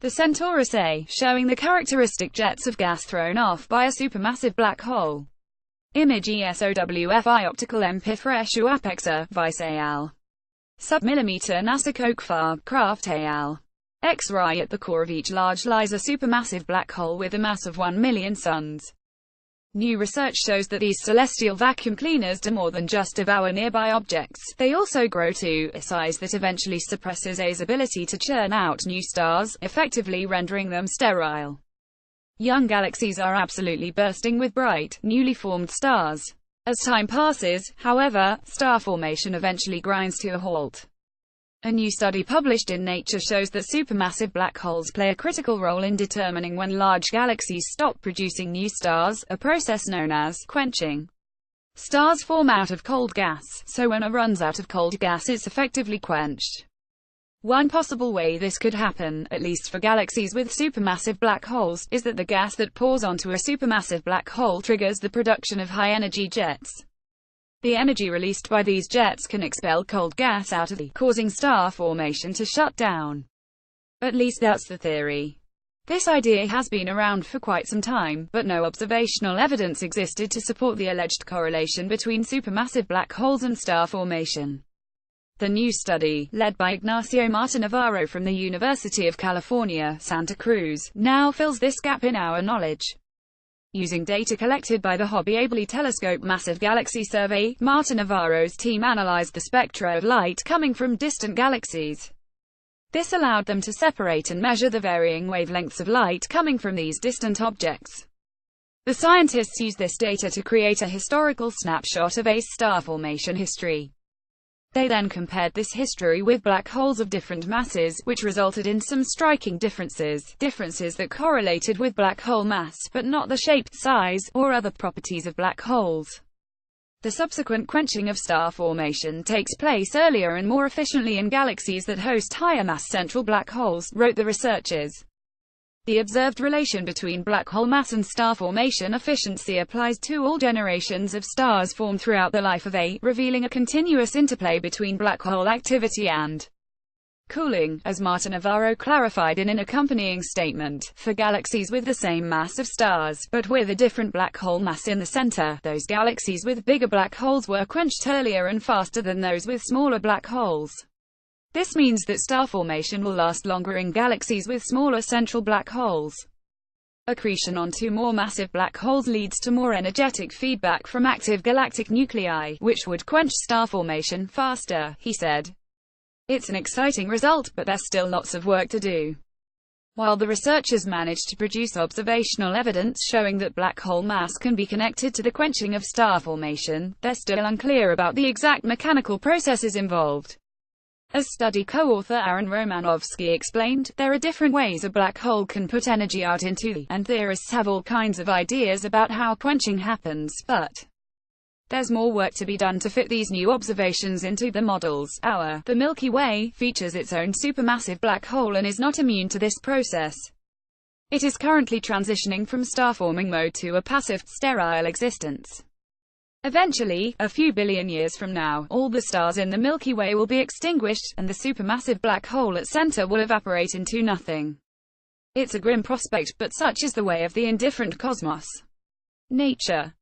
The Centaurus A, showing the characteristic jets of gas thrown off by a supermassive black hole. Image ESOWFI optical MP fresh UAPEXA, Vice al. Submillimeter NASA Kokfar, Kraft al. X-ray at the core of each large lies a supermassive black hole with a mass of 1 million suns. New research shows that these celestial vacuum cleaners do more than just devour nearby objects, they also grow to a size that eventually suppresses A's ability to churn out new stars, effectively rendering them sterile. Young galaxies are absolutely bursting with bright, newly formed stars. As time passes, however, star formation eventually grinds to a halt. A new study published in Nature shows that supermassive black holes play a critical role in determining when large galaxies stop producing new stars, a process known as quenching. Stars form out of cold gas, so when a runs out of cold gas it's effectively quenched. One possible way this could happen, at least for galaxies with supermassive black holes, is that the gas that pours onto a supermassive black hole triggers the production of high-energy jets. The energy released by these jets can expel cold gas out of causing star formation to shut down. At least that's the theory. This idea has been around for quite some time, but no observational evidence existed to support the alleged correlation between supermassive black holes and star formation. The new study, led by Ignacio Marta-Navarro from the University of California, Santa Cruz, now fills this gap in our knowledge. Using data collected by the Hobby Telescope Massive Galaxy Survey, Marta-Navarro's team analyzed the spectra of light coming from distant galaxies. This allowed them to separate and measure the varying wavelengths of light coming from these distant objects. The scientists used this data to create a historical snapshot of A's star formation history. They then compared this history with black holes of different masses, which resulted in some striking differences that correlated with black hole mass, but not the shape, size, or other properties of black holes. The subsequent quenching of star formation takes place earlier and more efficiently in galaxies that host higher mass central black holes, wrote the researchers. The observed relation between black hole mass and star formation efficiency applies to all generations of stars formed throughout the life of A, revealing a continuous interplay between black hole activity and cooling, as Marta-Navarro clarified in an accompanying statement. For galaxies with the same mass of stars, but with a different black hole mass in the center, those galaxies with bigger black holes were quenched earlier and faster than those with smaller black holes. This means that star formation will last longer in galaxies with smaller central black holes. Accretion onto more massive black holes leads to more energetic feedback from active galactic nuclei, which would quench star formation faster, he said. It's an exciting result, but there's still lots of work to do. While the researchers managed to produce observational evidence showing that black hole mass can be connected to the quenching of star formation, they're still unclear about the exact mechanical processes involved. As study co-author Aaron Romanowski explained, there are different ways a black hole can put energy out into the, and theorists have all kinds of ideas about how quenching happens, but there's more work to be done to fit these new observations into the models. The Milky Way, features its own supermassive black hole and is not immune to this process. It is currently transitioning from star-forming mode to a passive, sterile existence. Eventually, a few billion years from now, all the stars in the Milky Way will be extinguished, and the supermassive black hole at center will evaporate into nothing. It's a grim prospect, but such is the way of the indifferent cosmos. Nature.